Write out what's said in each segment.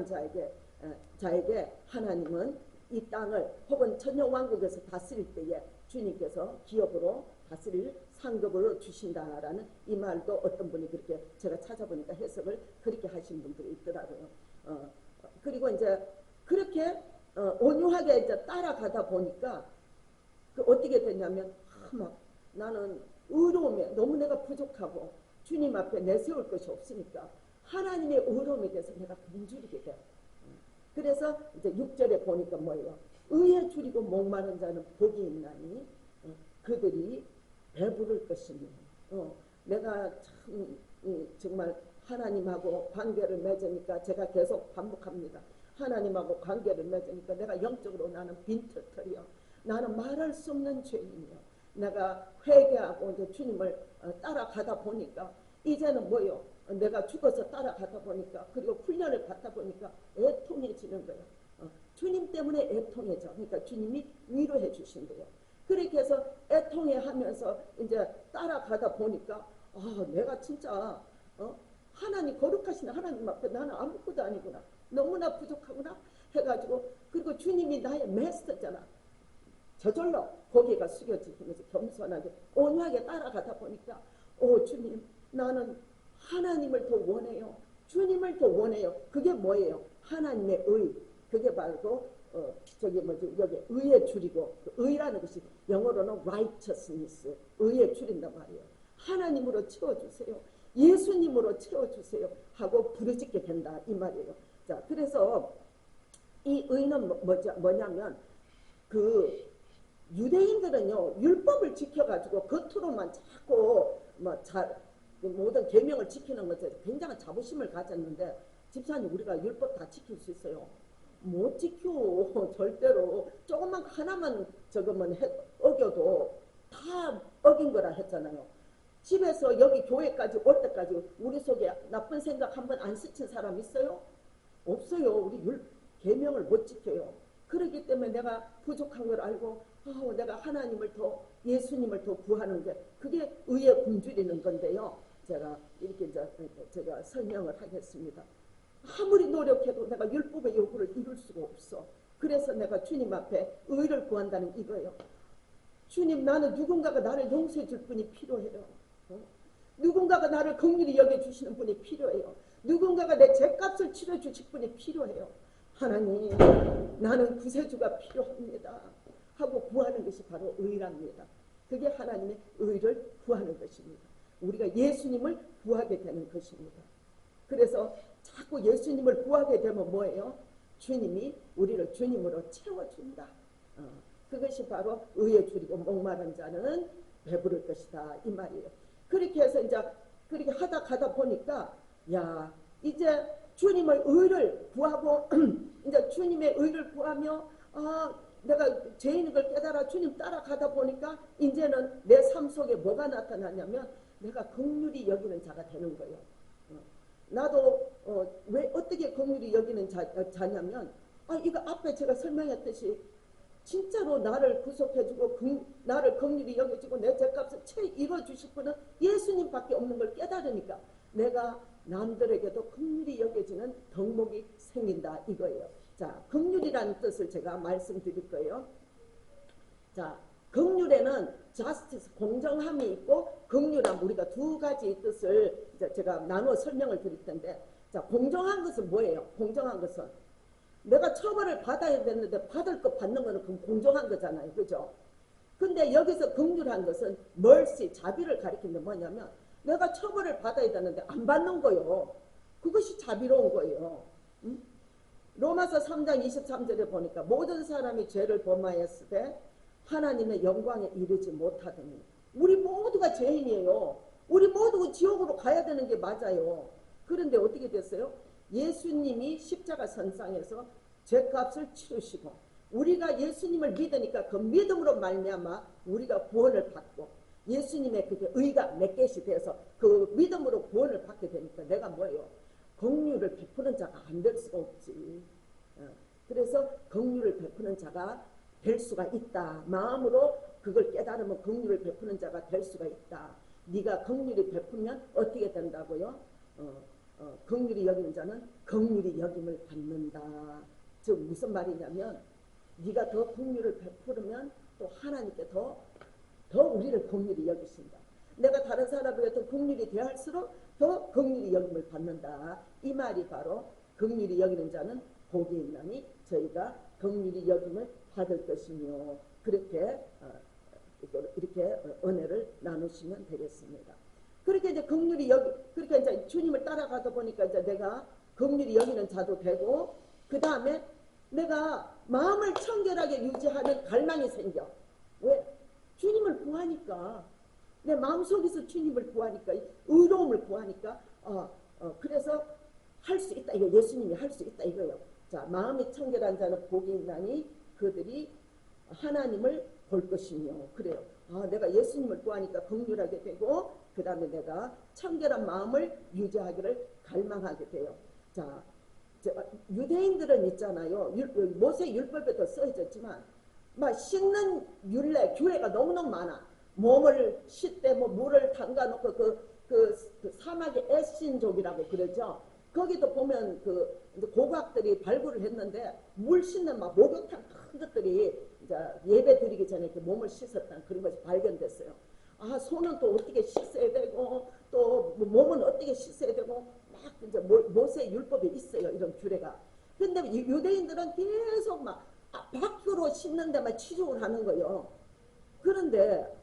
선한 자에게 하나님은 이 땅을 혹은 천년왕국에서 다스릴 때에 주님께서 기업으로 다스릴 상급으로 주신다라는 이 말도 어떤 분이 그렇게 제가 찾아보니까 해석을 그렇게 하신 분들이 있더라고요. 그리고 이제 그렇게 온유하게 이제 따라가다 보니까 어떻게 됐냐면 막 나는 의로움에 너무 내가 부족하고 주님 앞에 내세울 것이 없으니까 하나님의 의로움에 대해서 내가 굶주리게 돼. 그래서 이제 6절에 보니까 뭐예요? 의에 줄이고 목마른 자는 복이 있나니 그들이 배부를 것이니. 내가 참 정말 하나님하고 관계를 맺으니까 제가 계속 반복합니다. 하나님하고 관계를 맺으니까 내가 영적으로 나는 빈털털이요. 나는 말할 수 없는 죄인이요. 내가 회개하고 이제 주님을 따라가다 보니까 이제는 뭐요? 내가 죽어서 따라가다 보니까 그리고 훈련을 받다 보니까 애통해지는 거예요. 주님 때문에 애통해져. 그러니까 주님이 위로해 주신대요. 그렇게 해서 애통해 하면서 이제 따라가다 보니까 내가 진짜 하나님 거룩하신 하나님 앞에 나는 아무것도 아니구나. 너무나 부족하구나 해가지고 그리고 주님이 나의 메스터잖아. 저절로 고개가 숙여지면서 겸손하게 온유하게 따라가다 보니까 주님 나는 하나님을 더 원해요. 주님을 더 원해요. 그게 뭐예요? 하나님의 의. 그게 바로 여기 의에 줄이고 의라는 것이 영어로는 righteousness 의에 줄인단 말이에요. 하나님으로 채워주세요. 예수님으로 채워주세요 하고 부르짖게 된다 이 말이에요. 자, 그래서 이 의는 뭐냐면 유대인들은요 율법을 지켜가지고 겉으로만 자꾸 모든 계명을 지키는 것에 굉장한 자부심을 가졌는데 집사님 우리가 율법 다 지킬 수 있어요? 못 지켜. 절대로 조금만 하나만 어겨도 다 어긴 거라 했잖아요. 집에서 여기 교회까지 올 때까지 우리 속에 나쁜 생각 한 번 안 스친 사람 있어요? 없어요. 우리 계명을 못 지켜요. 그렇기 때문에 내가 부족한 걸 알고 내가 하나님을 더 예수님을 더 구하는 게 그게 의에 굶주리는 건데요. 제가 이렇게 제가 설명을 하겠습니다. 아무리 노력해도 내가 율법의 요구를 이룰 수가 없어. 그래서 내가 주님 앞에 의를 구한다는 이거예요. 주님 나는 누군가가 나를 용서해 줄 분이 필요해요. 누군가가 나를 긍휼히 여겨주시는 분이 필요해요. 누군가가 내 죄값을 치러주실 분이 필요해요. 하나님 나는 구세주가 필요합니다 하고 구하는 것이 바로 의랍니다. 그게 하나님의 의를 구하는 것입니다. 우리가 예수님을 구하게 되는 것입니다. 그래서 자꾸 예수님을 구하게 되면 뭐예요? 주님이 우리를 주님으로 채워준다. 그것이 바로 의에 줄이고 목마른 자는 배부를 것이다 이 말이에요. 그렇게 해서 이제 그렇게 가다 보니까 이제 주님의 의를 구하고 이제 주님의 의를 구하며 내가 죄인인 걸 깨달아 주님 따라가다 보니까 이제는 내 삶 속에 뭐가 나타나냐면 내가 긍휼히 여기는 자가 되는 거예요. 나도 왜 어떻게 긍휼히 여기는 자냐면 이거 앞에 제가 설명했듯이 진짜로 나를 구속해주고 나를 긍휼히 여겨주고 내 죄값을 채 이뤄주실 분은 예수님밖에 없는 걸 깨달으니까 내가 남들에게도 긍휼히 여겨지는 덕목이 생긴다 이거예요. 자, 긍휼이라는 뜻을 제가 말씀드릴 거예요. 자, 긍휼에는 justice, 공정함이 있고 긍휼함 우리가 두 가지 뜻을 제가 나누어 설명을 드릴 텐데 자, 공정한 것은 뭐예요? 공정한 것은 내가 처벌을 받아야 되는데 받을 거 받는 거는 그럼 공정한 거잖아요. 그죠? 근데 여기서 긍휼한 것은 mercy, 자비를 가리키는 게 뭐냐면 내가 처벌을 받아야 되는데 안 받는 거요. 그것이 자비로운 거예요. 로마서 3장 23절에 보니까 모든 사람이 죄를 범하였을 때 하나님의 영광에 이르지 못하더니 우리 모두가 죄인이에요. 우리 모두가 지옥으로 가야 되는 게 맞아요. 그런데 어떻게 됐어요? 예수님이 십자가 선상에서 죄값을 치르시고 우리가 예수님을 믿으니까 그 믿음으로 말미암아 우리가 구원을 받고 예수님의 그게 의가 맺게시 돼서 그 믿음으로 구원을 받게 되니까 내가 뭐예요? 긍휼을 베푸는 자가 안 될 수가 없지. 그래서 긍휼을 베푸는 자가 될 수가 있다. 마음으로 그걸 깨달으면 긍휼을 베푸는 자가 될 수가 있다. 네가 긍휼히 베푸면 어떻게 된다고요? 긍휼히 여기는 자는 긍휼히 여김을 받는다. 즉 무슨 말이냐면 네가 더 긍휼을 베푸르면 또 하나님께 더 우리를 긍휼히 여기신다. 내가 다른 사람에게 더 긍휼히 대할수록 더 긍휼히 여김을 받는다. 이 말이 바로 긍휼히 여기는 자는 복이 있나니 저희가 긍휼히 여김을 받을 것이며 그렇게 이렇게 은혜를 나누시면 되겠습니다. 그렇게 이제 긍휼히 그렇게 이제 주님을 따라가다 보니까 이제 내가 긍휼히 여기는 자도 되고 그 다음에 내가 마음을 청결하게 유지하는 갈망이 생겨. 왜? 주님을 구하니까 내 마음속에서 주님을 구하니까 의로움을 구하니까 그래서 할 수 있다. 이거 예수님이 할 수 있다 이거예요. 자, 마음이 청결한 자는 복이 있나니 그들이 하나님을 볼 것이며 그래요. 내가 예수님을 구하니까 긍휼하게 되고 그 다음에 내가 청결한 마음을 유지하기를 갈망하게 돼요. 자, 유대인들은 있잖아요. 모세 율법에도 써있었지만 막 씻는 율례, 규례가 너무너무 많아. 몸을 씻되 물을 담가놓고 그 사막의 애신족이라고 그러죠. 거기도 보면 그 고각들이 발굴을 했는데 물 씻는 막 목욕탕 큰 것들이 이제 예배 드리기 전에 이렇게 몸을 씻었다는 그런 것이 발견됐어요. 손은 또 어떻게 씻어야 되고 또 몸은 어떻게 씻어야 되고 막 이제 모세 율법에 있어요. 이런 규례가. 근데 유대인들은 계속 막 밖으로 씻는 데만 치중을 하는 거예요. 그런데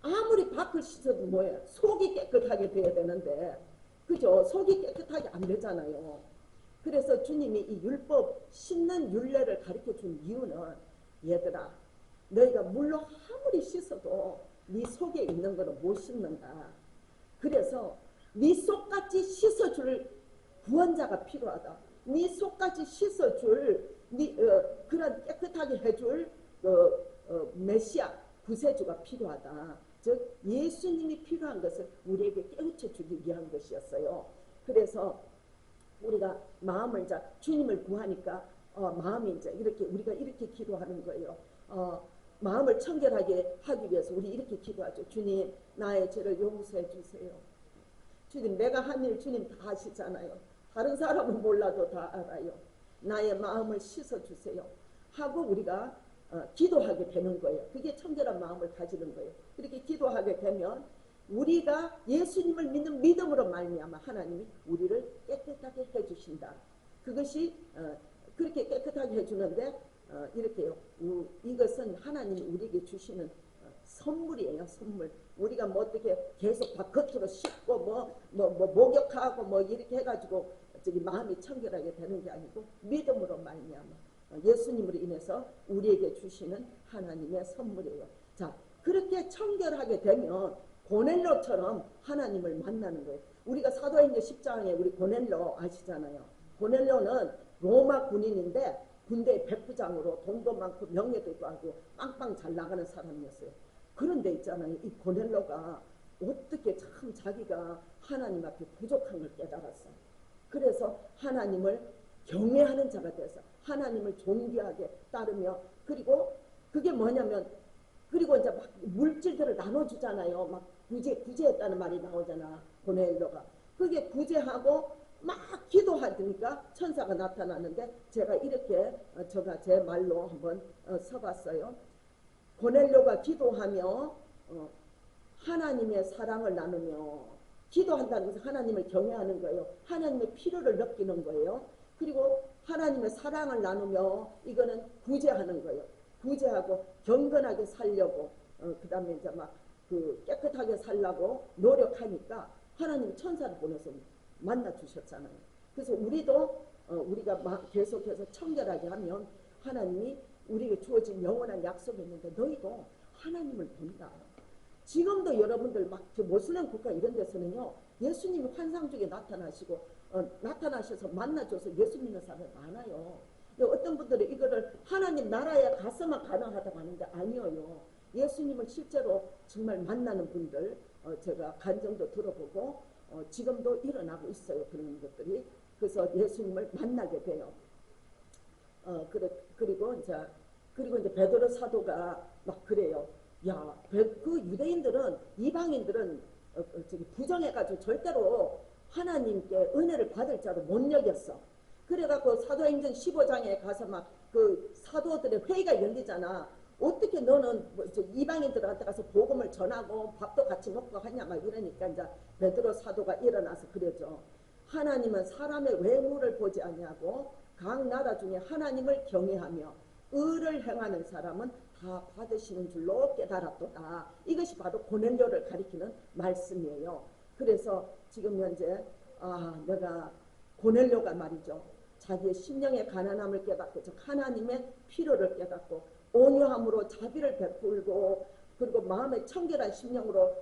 아무리 밖을 씻어도 뭐예요? 속이 깨끗하게 돼야 되는데 그죠? 속이 깨끗하게 안 되잖아요. 그래서 주님이 이 율법 씻는 율례를 가르쳐 준 이유는 얘들아 너희가 물로 아무리 씻어도 네 속에 있는 거는 못 씻는다. 그래서 네 속같이 씻어줄 구원자가 필요하다. 네 속같이 씻어줄 그런 깨끗하게 해줄 메시아 구세주가 필요하다. 즉 예수님이 필요한 것을 우리에게 깨우쳐 주기 위한 것이었어요. 그래서 우리가 마음을 이제 주님을 구하니까 마음이 이제 이렇게 우리가 이렇게 기도하는 거예요. 마음을 청결하게 하기 위해서 우리 이렇게 기도하죠. 주님 나의 죄를 용서해 주세요. 주님 내가 한 일 주님 다 아시잖아요. 다른 사람은 몰라도 다 알아요. 나의 마음을 씻어 주세요 하고 우리가 기도하게 되는 거예요. 그게 청결한 마음을 가지는 거예요. 그렇게 기도하게 되면 우리가 예수님을 믿는 믿음으로 말미암아 하나님이 우리를 깨끗하게 해주신다. 그것이 그렇게 깨끗하게 해주는데 이렇게요. 이것은 하나님이 우리에게 주시는 선물이에요. 선물. 우리가 뭐 어떻게 계속 겉으로 씻고 목욕하고 이렇게 해가지고 저기 마음이 청결하게 되는 게 아니고 믿음으로 말미암아 예수님으로 인해서 우리에게 주시는 하나님의 선물이에요. 자, 그렇게 청결하게 되면 고넬로처럼 하나님을 만나는 거예요. 우리가 사도행전 10장에 우리 고넬로 아시잖아요. 고넬로는 로마 군인인데 군대의 백부장으로 돈도 많고 명예도 있고 빵빵 잘 나가는 사람이었어요. 그런데 있잖아요. 이 고넬로가 어떻게 참 자기가 하나님 앞에 부족한 걸 깨달았어요. 그래서 하나님을 경외하는 자가 돼서 하나님을 존귀하게 따르며 그리고 그게 뭐냐면 그리고 이제 막 물질들을 나눠주잖아요. 막 구제했다는 말이 나오잖아. 고넬로가. 그게 구제하고 막 기도하니까 천사가 나타나는데 제가 이렇게 제가 제 말로 한번 써봤어요. 고넬로가 기도하며 하나님의 사랑을 나누며 기도한다는 것은 하나님을 경외하는 거예요. 하나님의 필요를 느끼는 거예요. 그리고 하나님의 사랑을 나누며 이거는 구제하는 거예요. 구제하고 경건하게 살려고 그 다음에 이제 막 깨끗하게 살려고 노력하니까 하나님이 천사를 보내서 만나 주셨잖아요. 그래서 우리도 우리가 계속해서 청결하게 하면 하나님이 우리에게 주어진 영원한 약속이 있는데 너희도 하나님을 본다. 지금도 여러분들 막 모슬렘 국가 이런 데서는요 예수님이 환상 중에 나타나시고 나타나셔서 만나줘서 예수 믿는 사람이 많아요. 어떤 분들은 이거를 하나님 나라에 가서만 가능하다고 하는데 아니에요. 예수님을 실제로 정말 만나는 분들 제가 간증도 들어보고 지금도 일어나고 있어요. 그런 것들이. 그래서 예수님을 만나게 돼요. 그리고 이제 베드로 사도가 막 그래요. 야, 그 유대인들은 이방인들은 부정해가지고 절대로 하나님께 은혜를 받을 자로 못 여겼어. 그래갖고 사도행전 15장에 가서 막 그 사도들의 회의가 열리잖아. 어떻게 너는 뭐 이방인들한테 가서 복음을 전하고 밥도 같이 먹고 하냐 막 이러니까 이제 베드로 사도가 일어나서 그러죠. 하나님은 사람의 외모를 보지 아니하고 각 나라 중에 하나님을 경외하며 의를 행하는 사람은 다 받으시는 줄로 깨달았도다. 이것이 바로 고넬료를 가리키는 말씀이에요. 그래서 지금 현재 내가 고넬료가 말이죠. 자기의 심령의 가난함을 깨닫고 즉 하나님의 필요를 깨닫고 온유함으로 자비를 베풀고 그리고 마음의 청결한 심령으로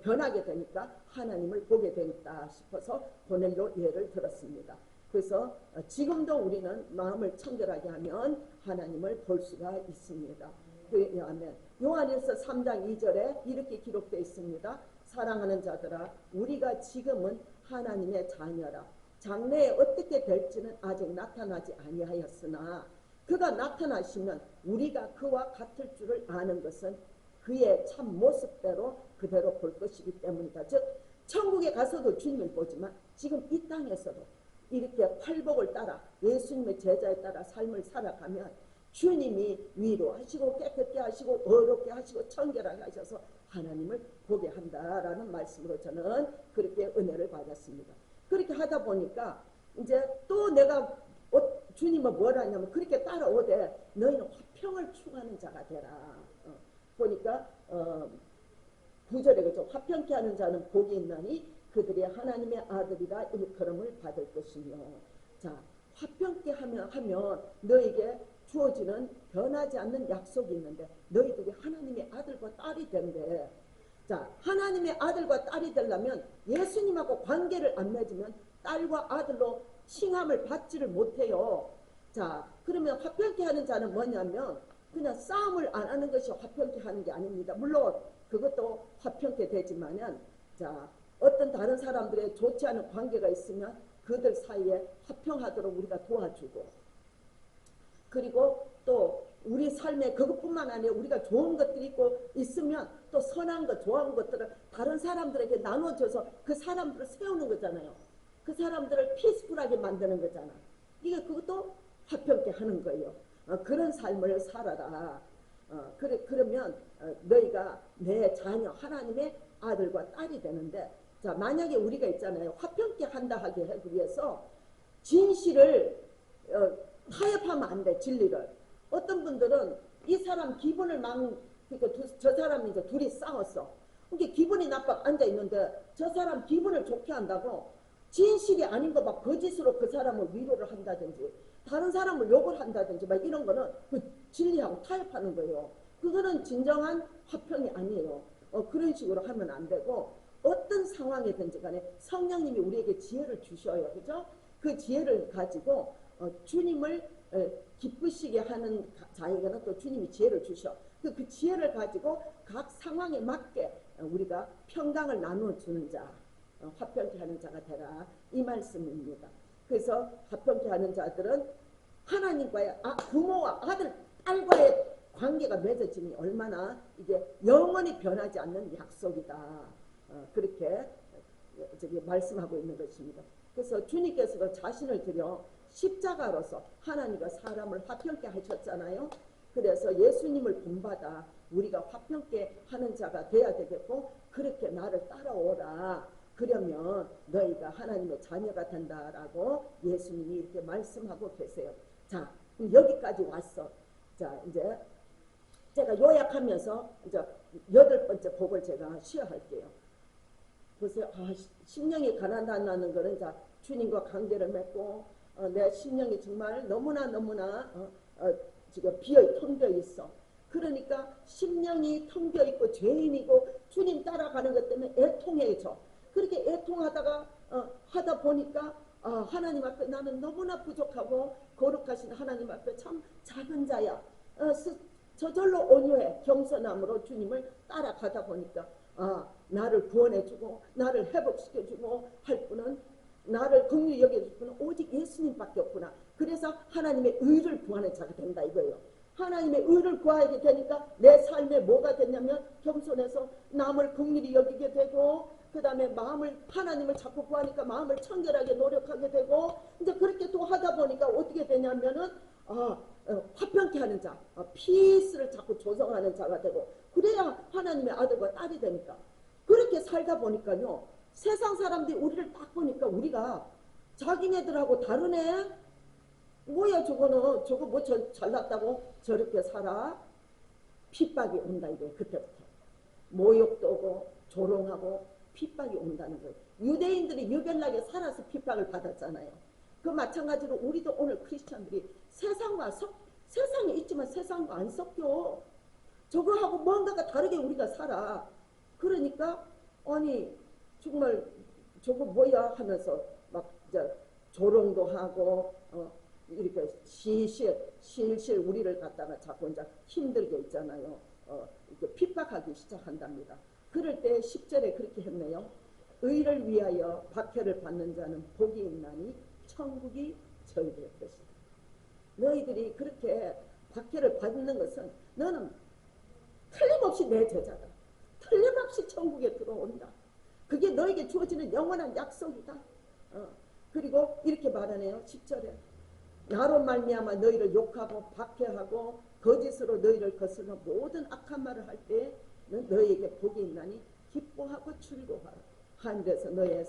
변하게 되니까 하나님을 보게 되겠다 싶어서 고넬료 예를 들었습니다. 그래서 지금도 우리는 마음을 청결하게 하면 하나님을 볼 수가 있습니다. 왜냐하면 요한일서 3장 2절에 이렇게 기록되어 있습니다. 사랑하는 자들아 우리가 지금은 하나님의 자녀라. 장래에 어떻게 될지는 아직 나타나지 아니하였으나 그가 나타나시면 우리가 그와 같을 줄을 아는 것은 그의 참 모습대로 그대로 볼 것이기 때문이다. 즉 천국에 가서도 주님을 보지만 지금 이 땅에서도 이렇게 팔복을 따라 예수님의 제자에 따라 삶을 살아가면 주님이 위로하시고 깨끗게 하시고 어렵게 하시고 청결하게 하셔서 하나님을 보게 한다라는 말씀으로 저는 그렇게 은혜를 받았습니다. 그렇게 하다 보니까 이제 또 내가 주님은 뭘 하냐면 그렇게 따라오되 너희는 화평을 추구하는 자가 되라. 보니까 9절에 그죠. 화평케 하는 자는 복이 있나니 그들이 하나님의 아들이라 일컬음을 받을 것이며. 자, 화평케 하면 너에게 주어지는 변하지 않는 약속이 있는데 너희들이 하나님의 아들과 딸이 된대. 자, 하나님의 아들과 딸이 되려면 예수님하고 관계를 안 맺으면 딸과 아들로 칭함을 받지를 못해요. 자, 그러면 화평케 하는 자는 뭐냐면 그냥 싸움을 안 하는 것이 화평케 하는 게 아닙니다. 물론 그것도 화평케 되지만은 자, 어떤 다른 사람들의 좋지 않은 관계가 있으면 그들 사이에 화평하도록 우리가 도와주고 그리고 또 우리 삶에 그것뿐만 아니라 우리가 좋은 것들이 있고 있으면 또 선한 것, 좋은 것들을 다른 사람들에게 나눠줘서 그 사람들을 세우는 거잖아요. 그 사람들을 피스풀하게 만드는 거잖아. 이게 그것도 화평케 하는 거예요. 그런 삶을 살아라. 그러면 너희가 내 자녀 하나님의 아들과 딸이 되는데 자 만약에 우리가 있잖아요. 화평케 한다 하게 하기 위해서 진실을 타협하면 안 돼. 진리를. 어떤 분들은 이 사람 기분을 그러니까 저 사람이 이제 둘이 싸웠어. 그게 기분이 나빠 앉아 있는데 저 사람 기분을 좋게 한다고 진실이 아닌 거 막 거짓으로 그 사람을 위로를 한다든지 다른 사람을 욕을 한다든지 막 이런 거는 그 진리하고 타협하는 거예요. 그거는 진정한 화평이 아니에요. 그런 식으로 하면 안 되고 어떤 상황이든지 간에 성령님이 우리에게 지혜를 주셔요. 그죠? 그 지혜를 가지고 주님을 기쁘시게 하는 자에게는 또 주님이 지혜를 주셔. 그 지혜를 가지고 각 상황에 맞게 우리가 평강을 나눠주는 자, 화평케 하는 자가 되라. 이 말씀입니다. 그래서 화평케 하는 자들은 하나님과의 부모와 아들, 딸과의 관계가 맺어지니 얼마나 이게 영원히 변하지 않는 약속이다. 그렇게 말씀하고 있는 것입니다. 그래서 주님께서도 자신을 들여 십자가로서 하나님과 사람을 화평케 하셨잖아요. 그래서 예수님을 본받아 우리가 화평케 하는 자가 돼야 되겠고 그렇게 나를 따라오라. 그러면 너희가 하나님의 자녀가 된다라고 예수님이 이렇게 말씀하고 계세요. 자, 여기까지 왔어. 자, 이제 제가 요약하면서 이제 8번째 복을 제가 시어할게요. 보세요. 심령이 가난하다는 거는 자, 주님과 관계를 맺고 내 심령이 정말 너무나 지금 텅 비어 있어. 그러니까 심령이 텅 비어 있고 죄인이고 주님 따라가는 것 때문에 애통해져. 그렇게 애통하다가 하다 보니까 하나님 앞에 나는 너무나 부족하고 거룩하신 하나님 앞에 참 작은 자야. 저절로 온유해 겸손함으로 주님을 따라가다 보니까 나를 구원해주고 나를 회복시켜주고 할 분은 나를 긍휼히 여겨줄 분은 오직 예수님밖에 없구나. 그래서 하나님의 의를 구하는 자가 된다 이거예요. 하나님의 의를 구하게 되니까 내 삶에 뭐가 됐냐면 겸손해서 남을 긍휼히 여기게 되고 그 다음에 마음을 하나님을 자꾸 구하니까 마음을 청결하게 노력하게 되고 이제 그렇게 또 하다 보니까 어떻게 되냐면은 화평케 하는 자, 피스를 자꾸 조성하는 자가 되고 그래야 하나님의 아들과 딸이 되니까 그렇게 살다 보니까요 세상 사람들이 우리를 딱 보니까 우리가 자기네들하고 다르네. 뭐야 저거는 저거 뭐 잘났다고 저렇게 살아. 핍박이 온다 이게 그때부터 모욕도 오고 조롱하고 핍박이 온다는 거예요. 유대인들이 유별나게 살아서 핍박을 받았잖아요. 그 마찬가지로 우리도 오늘 크리스천들이 세상에 있지만 세상과 안 섞여. 저거하고 뭔가가 다르게 우리가 살아. 그러니까 아니 정말 저거 뭐야 하면서 막 이제 조롱도 하고 이렇게 실실 우리를 갖다가 자꾸 이제 힘들게 있잖아요. 이렇게 핍박하기 시작한답니다. 그럴 때 10절에 그렇게 했네요. 의를 위하여 박해를 받는 자는 복이 있나니 천국이 저희될 것이다. 너희들이 그렇게 박해를 받는 것은 너는 틀림없이 내 제자다. 틀림없이 천국에 들어온다. 그게 너에게 주어지는 영원한 약속이다. 그리고 이렇게 말하네요. 10절에 나로 말미암아 너희를 욕하고 박해하고 거짓으로 너희를 거슬러 모든 악한 말을 할 때 너희에게 복이 있나니 기뻐하고 즐거워하라. 하늘에서 너의